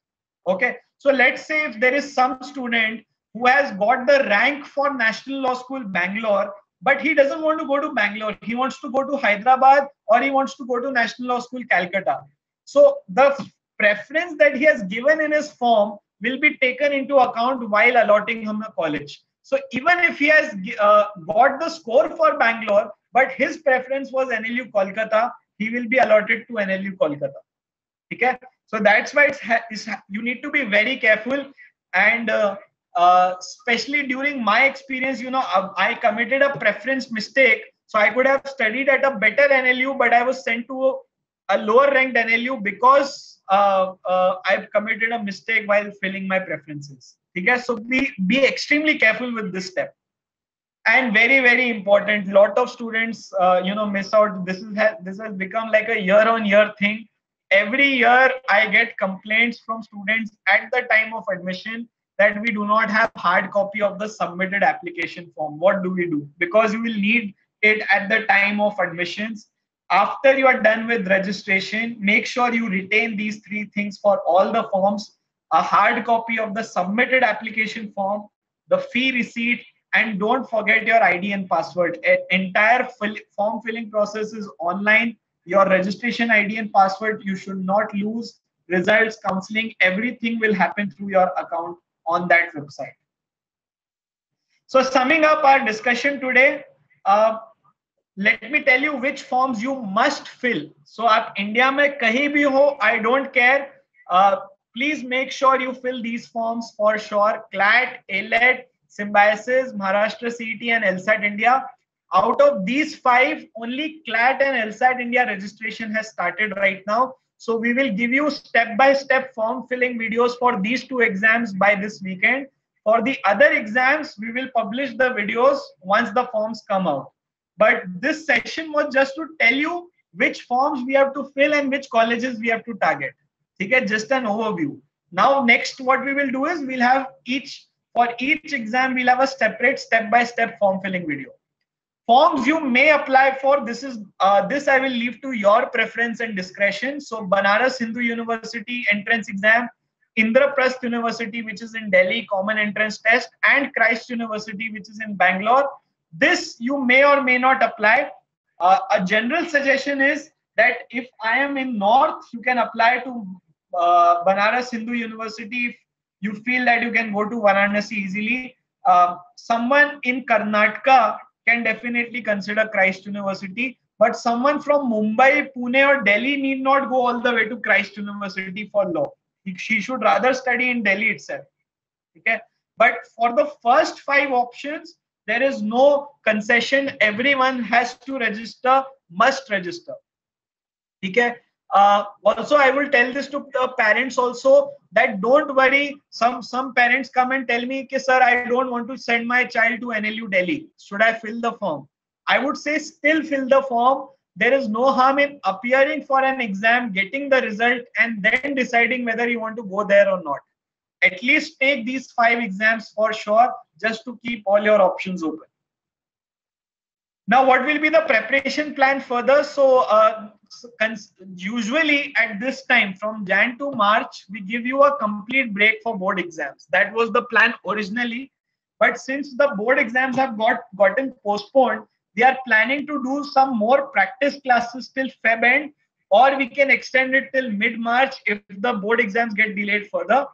Okay? So let's say if there is some student who has got the rank for National Law School Bangalore, but he doesn't want to go to Bangalore. He wants to go to Hyderabad, or he wants to go to National Law School Calcutta. So the preference that he has given in his form will be taken into account while allotting him a college. So even if he has got the score for Bangalore, but his preference was NLU Kolkata, he will be allotted to NLU Kolkata. Okay? So that's why you need to be very careful. And especially during my experience, you know, I committed a preference mistake. So I could have studied at a better NLU, but I was sent to a lower ranked NLU because I've committed a mistake while filling my preferences. Okay? So be extremely careful with this step. And very, very important, lot of students you know, miss out. This has become like a year-on-year thing. Every year I get complaints from students at the time of admission that we do not have hard copy of the submitted application form. What do we do? Because you will need it at the time of admissions. After you are done with registration, make sure you retain these three things for all the forms: a hard copy of the submitted application form, the fee receipt, and don't forget your ID and password. Entire form filling process is online. Your registration ID and password you should not lose. Results, counseling, everything will happen through your account on that website. So summing up our discussion today, let me tell you which forms you must fill. So आप India में कहीं भी हो, I don't care. Please make sure you fill these forms for sure. CLAT, ALET, Symbiosis, Maharashtra CET, and LSAT India. Out of these 5, only CLAT and LSAT India registration has started right now. So we will give you step-by-step form filling videos for these 2 exams by this weekend. For the other exams, we will publish the videos once the forms come out. But this session was just to tell you which forms we have to fill and which colleges we have to target. Okay, just an overview. Now, next what we will do is we'll have each For each exam, we'll have a separate step-by-step form filling video. Forms you may apply for, this I will leave to your preference and discretion. So Banaras Hindu University entrance exam, Indraprasth University, which is in Delhi, common entrance test, and Christ University, which is in Bangalore. This you may or may not apply. A general suggestion is that if I am in North, you can apply to Banaras Hindu University. If you feel that you can go to Varanasi easily. Someone in Karnataka can definitely consider Christ University, but someone from Mumbai, Pune, or Delhi need not go all the way to Christ University for law. She should rather study in Delhi itself. Okay, but for the first 5 options, there is no concession. Everyone has to register, must register. Okay. Also, I will tell this to the parents also, that don't worry. Some parents come and tell me, sir, I don't want to send my child to NLU Delhi. Should I fill the form? I would say still fill the form. There is no harm in appearing for an exam, getting the result, and then deciding whether you want to go there or not. At least take these 5 exams for sure, just to keep all your options open. Now, what will be the preparation plan further? So, usually at this time, from Jan to March, we give you a complete break for board exams. That was the plan originally. But since the board exams have gotten postponed, they are planning to do some more practice classes till Feb end, or we can extend it till mid-March if the board exams get delayed further.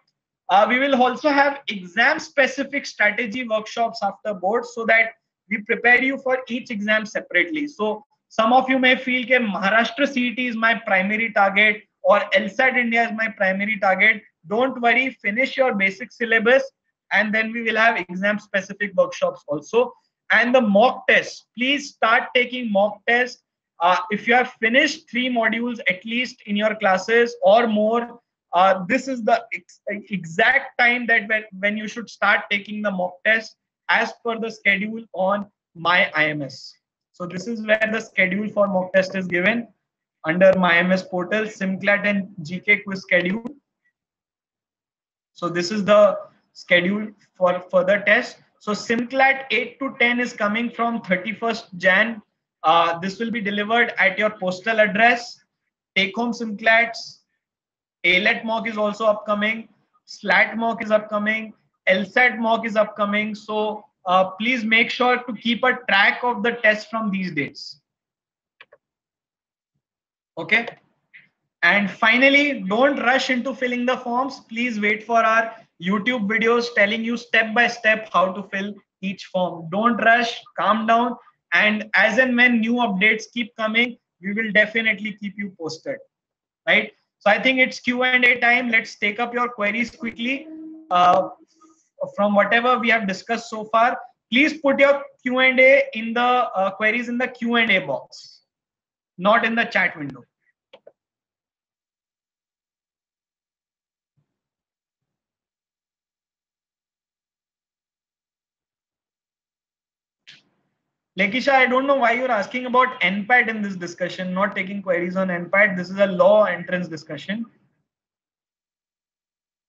We will also have exam-specific strategy workshops after board, so that we prepare you for each exam separately. So some of you may feel that Maharashtra CET is my primary target, or LSAT India is my primary target. Don't worry, finish your basic syllabus, and then we will have exam-specific workshops also. And the mock tests, please start taking mock tests. If you have finished 3 modules at least in your classes or more, this is the exact time that when you should start taking the mock test as per the schedule on My IMS. So this is where the schedule for mock test is given under My IMS portal, SimCLAT and GK quiz schedule. So this is the schedule for further test. So SimCLAT 8 to 10 is coming from 31st Jan. This will be delivered at your postal address. Take home SimCLATs. ALET mock is also upcoming. SLAT mock is upcoming. LSAT mock is upcoming. So please make sure to keep a track of the tests from these dates. Okay. And finally, don't rush into filling the forms. Please wait for our YouTube videos telling you step by step how to fill each form. Don't rush, calm down. And as and when new updates keep coming, we will definitely keep you posted. Right? So I think it's Q&A time. Let's take up your queries quickly. From whatever we have discussed so far, please put your Q&A in the queries in the Q&A box, not in the chat window. Lekisha, I don't know why you're asking about NPAT in this discussion, not taking queries on NPAT. This is a law entrance discussion.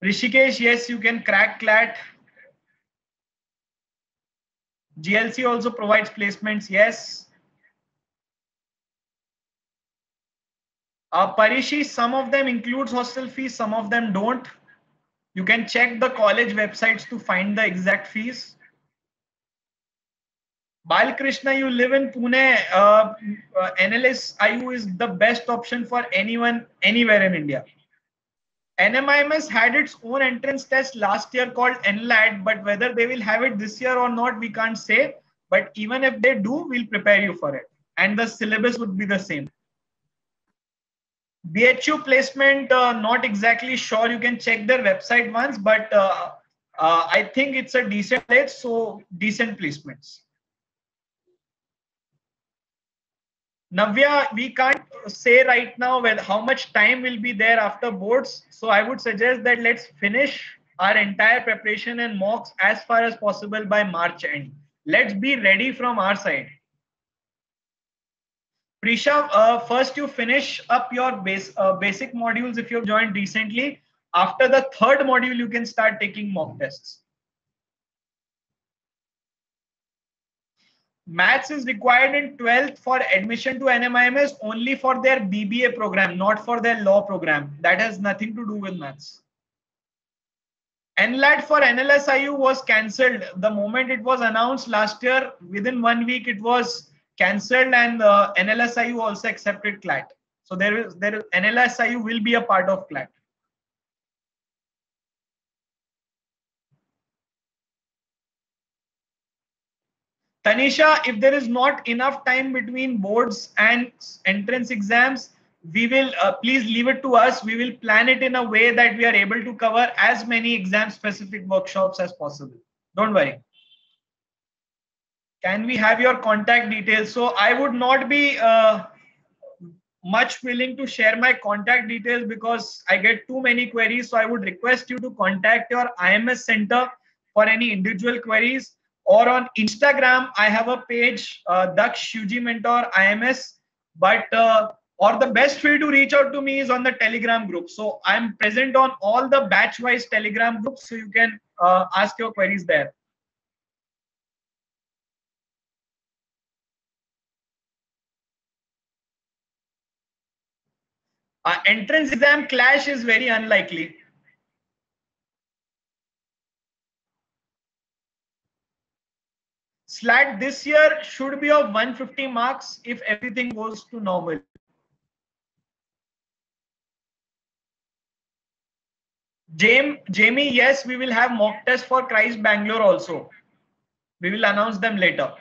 Rishikesh, yes, you can crack CLAT. GLC also provides placements, yes. Parishi, some of them includes hostel fees, some of them don't. You can check the college websites to find the exact fees. Balkrishna, you live in Pune. NLS IU is the best option for anyone, anywhere in India. NMIMS had its own entrance test last year called NLAT, but whether they will have it this year or not, we can't say. But even if they do, we'll prepare you for it. And the syllabus would be the same. BHU placement, not exactly sure. You can check their website once, but I think it's a decent place, so decent placements. Navya, we can't say right now how much time will be there after boards. So I would suggest that let's finish our entire preparation and mocks as far as possible by March end. Let's be ready from our side. Prisha, first you finish up your basic modules if you've joined recently. After the 3rd module, you can start taking mock tests. Maths is required in 12th for admission to NMIMS only for their BBA program, not for their law program. That has nothing to do with maths. NLAT for NLSIU was cancelled the moment it was announced last year. Within 1 week, it was cancelled, and NLSIU also accepted CLAT. So NLSIU will be a part of CLAT. Tanisha, if there is not enough time between boards and entrance exams, we will please leave it to us. We will plan it in a way that we are able to cover as many exam specific workshops as possible. Don't worry. Can we have your contact details? So I would not be much willing to share my contact details because I get too many queries. So I would request you to contact your IMS center for any individual queries, or on Instagram, I have a page, Daksh UG Mentor IMS, but or the best way to reach out to me is on the Telegram group. So I'm present on all the batch-wise Telegram groups, so you can ask your queries there. Entrance exam clash is very unlikely. SLAT this year should be of 150 marks if everything goes to normal. Jamie, yes, we will have mock tests for Christ Bangalore also. We will announce them later.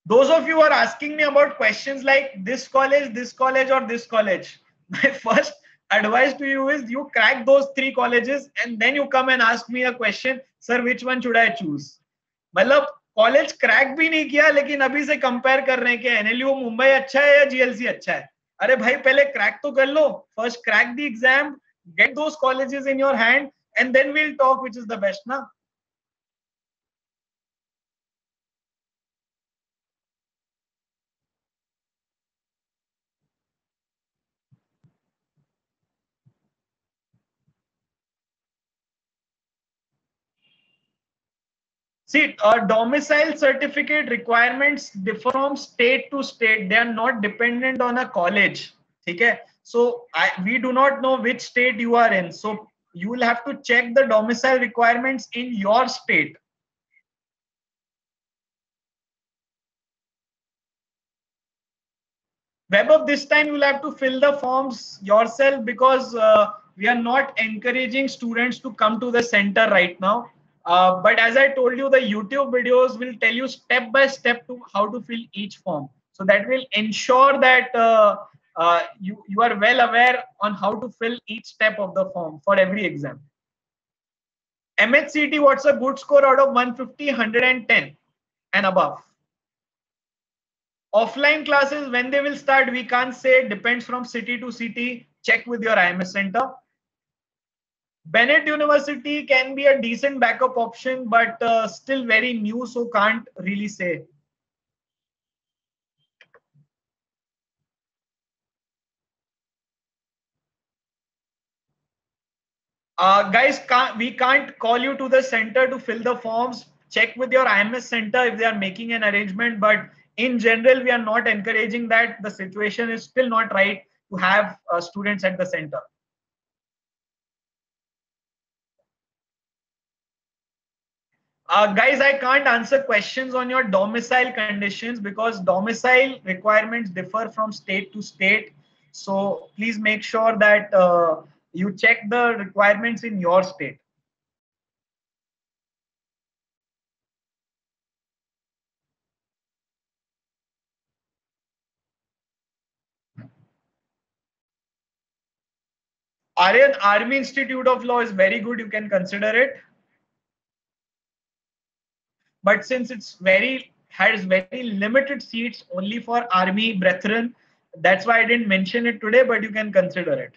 Those of you who are asking me about questions like this college, or this college, my first advice to you is you crack those 3 colleges and then you come and ask me a question, sir, which one should I choose? मतलब college crack भी नहीं किया लेकिन अभी से compare कर रहे हैं कि एनएलयू मुंबई अच्छा है या जीएलसी अच्छा है. अरे भाई पहले क्रैक तो कर लो. First crack the exam, get those colleges in your hand, and then we'll talk which is the best na. See, domicile certificate requirements differ from state to state. They are not dependent on a college. Okay? So we do not know which state you are in. So you will have to check the domicile requirements in your state. Vaibhav, this time you will have to fill the forms yourself because we are not encouraging students to come to the center right now. But as I told you, the YouTube videos will tell you step by step to how to fill each form. So that will ensure that you are well aware on how to fill each step of the form for every exam. MHCT, what's a good score out of 150, 110 and above? Offline classes, when they will start, we can't say. Depends from city to city. Check with your IMS center. Bennett University can be a decent backup option, but still very new, so can't really say. Guys, we can't call you to the center to fill the forms. Check with your IMS center if they are making an arrangement, but in general, we are not encouraging that. The situation is still not right to have students at the center. Guys, I can't answer questions on your domicile conditions because domicile requirements differ from state to state. So please make sure that you check the requirements in your state. Aryan, Army Institute of Law is very good. You can consider it. But since it's has very limited seats only for Army brethren, that's why I didn't mention it today, but you can consider it.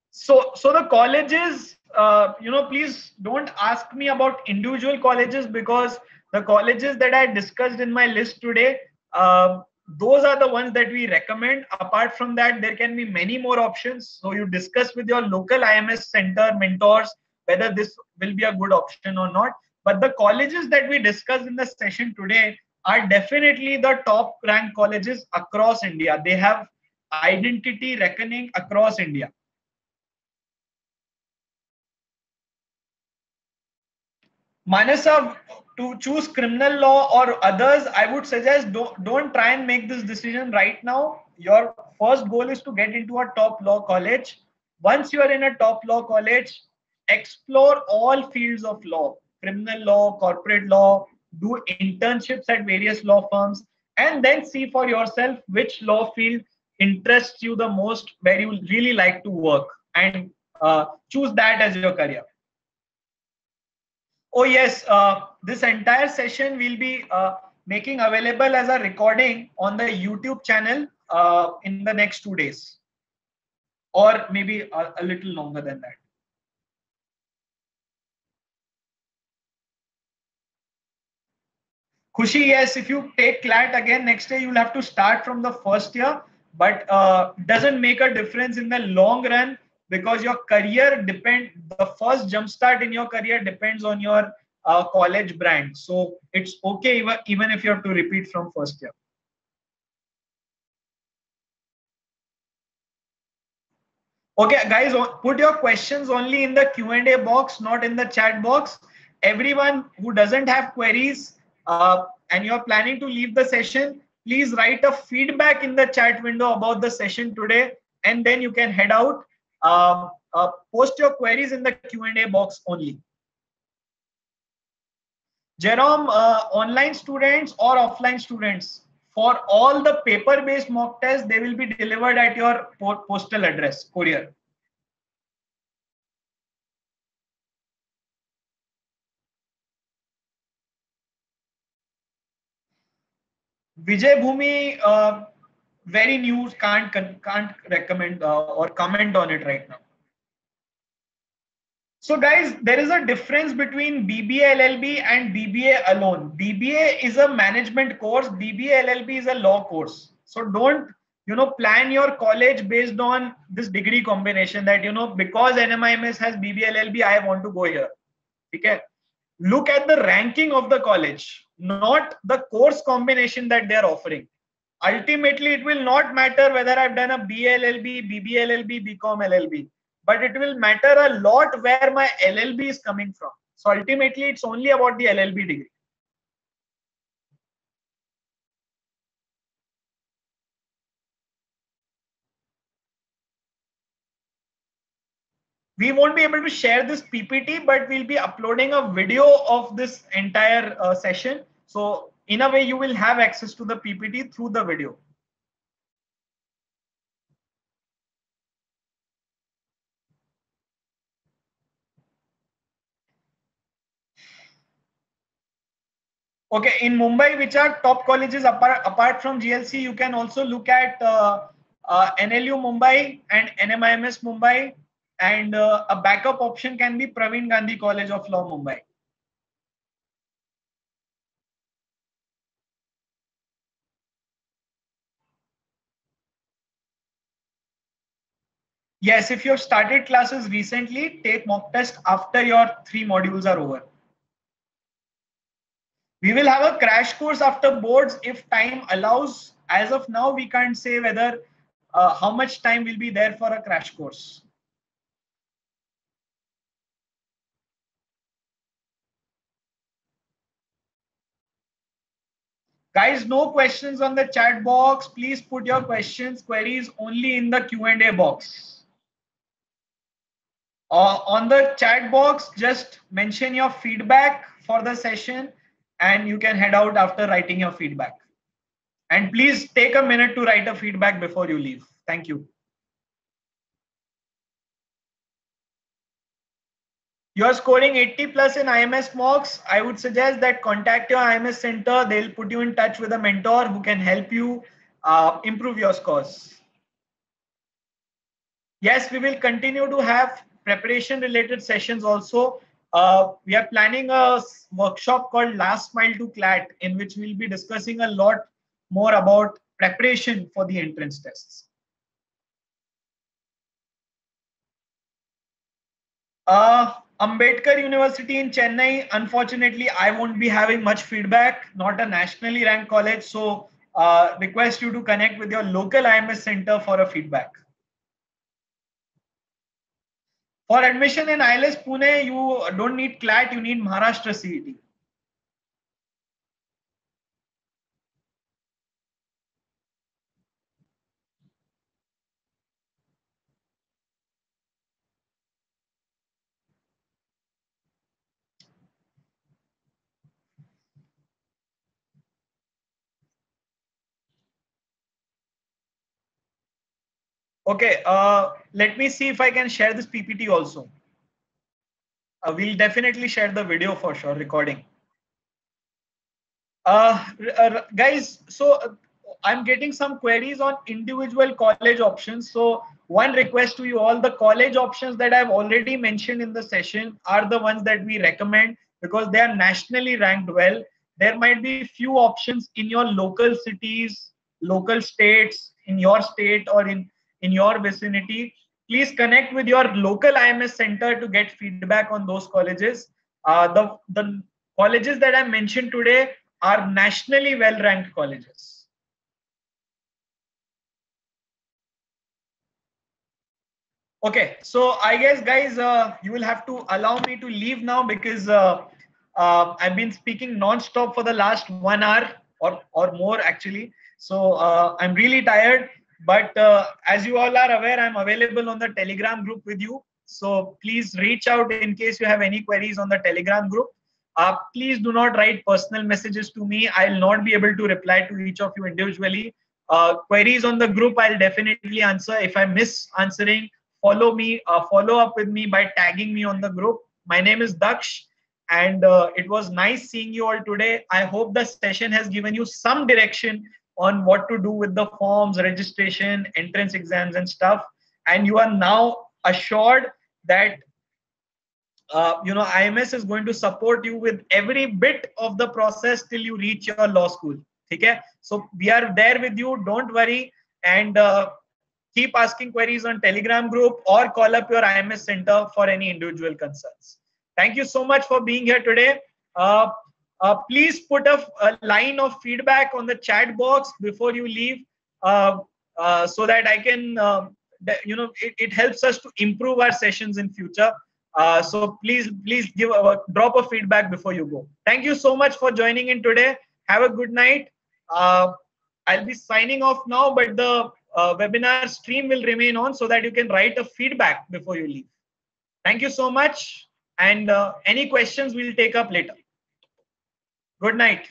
So the colleges, please don't ask me about individual colleges because the colleges that I discussed in my list today, those are the ones that we recommend. Apart from that, there can be many more options. So you discuss with your local IMS center mentors whether this will be a good option or not. But the colleges that we discussed in the session today are definitely the top ranked colleges across India. They have identity reckoning across India. Manasa, to choose criminal law or others, I would suggest don't try and make this decision right now. Your first goal is to get into a top law college. Once you are in a top law college, explore all fields of law, criminal law, corporate law, do internships at various law firms, and then see for yourself which law field interests you the most, where you really like to work, and choose that as your career. Oh yes, this entire session will be making available as a recording on the YouTube channel in the next 2 days, or maybe a little longer than that. Khushi, yes, if you take CLAT again next year, you'll have to start from the first year, but doesn't make a difference in the long run, because your career the first jumpstart in your career depends on your college brand. So it's okay even if you have to repeat from first year. Okay, guys, put your questions only in the Q&A box, not in the chat box. Everyone who doesn't have queries and you're planning to leave the session, please write a feedback in the chat window about the session today, and then you can head out. Post your queries in the Q&A box only. Jerome, online students or offline students, for all the paper-based mock tests, they will be delivered at your postal address, courier. Vijay Bhumi, very new, can't recommend or comment on it right now. So guys, there is a difference between BBA LLB and BBA alone. BBA is a management course, BBA LLB is a law course. So don't, plan your college based on this degree combination that, because NMIMS has BBA LLB, I want to go here. Okay? Look at the ranking of the college, not the course combination that they're offering. Ultimately, it will not matter whether I've done a BA LLB, BBA LLB, BCom LLB, but it will matter a lot where my LLB is coming from. So ultimately, it's only about the LLB degree. We won't be able to share this PPT, but we'll be uploading a video of this entire session. So in a way, you will have access to the PPT through the video. Okay, in Mumbai, which are top colleges apart from GLC, you can also look at NLU Mumbai and NMIMS Mumbai, and a backup option can be Praveen Gandhi College of Law Mumbai. Yes, if you have started classes recently, take mock test after your 3 modules are over. We will have a crash course after boards if time allows. As of now, we can't say whether how much time will be there for a crash course. Guys, no questions on the chat box. Please put your questions, queries only in the Q&A box. On the chat box, just mention your feedback for the session, and you can head out after writing your feedback. And please take a minute to write a feedback before you leave. Thank you. You're scoring 80 plus in IMS mocks. I would suggest that contact your IMS center. They'll put you in touch with a mentor who can help you improve your scores. Yes, we will continue to have preparation related sessions also. We are planning a workshop called Last Mile to CLAT, in which we'll be discussing a lot more about preparation for the entrance tests. Ambedkar University in Chennai, unfortunately, I won't be having much feedback, not a nationally ranked college. So request you to connect with your local IMS center for a feedback. For admission in ILS Pune, you don't need CLAT, you need Maharashtra CET. Okay, let me see if I can share this PPT also. We'll definitely share the video for sure, recording. Guys, so I'm getting some queries on individual college options. So one request to you all, the college options that I've already mentioned in the session are the ones that we recommend because they are nationally ranked well. There might be few options in your local cities, local states, in your state or in your vicinity. Please connect with your local IMS center to get feedback on those colleges. The colleges that I mentioned today are nationally well-ranked colleges. Okay, so I guess, guys, you will have to allow me to leave now because I've been speaking non-stop for the last 1 hour or more actually. So I'm really tired. But as you all are aware, I'm available on the Telegram group with you. So please reach out in case you have any queries on the Telegram group. Please do not write personal messages to me. I'll not be able to reply to each of you individually. Queries on the group, I'll definitely answer. If I miss answering, follow me, follow up with me by tagging me on the group. My name is Daksh, and it was nice seeing you all today. I hope the session has given you some direction on what to do with the forms, registration, entrance exams, and stuff. And you are now assured that IMS is going to support you with every bit of the process till you reach your law school. Okay, so we are there with you. Don't worry, and keep asking queries on Telegram group or call up your IMS center for any individual concerns. Thank you so much for being here today. Please put a line of feedback on the chat box before you leave, so that I can, it helps us to improve our sessions in future. So please drop a feedback before you go. Thank you so much for joining in today. Have a good night. I'll be signing off now, but the webinar stream will remain on so that you can write a feedback before you leave. Thank you so much. And any questions we'll take up later. Good night.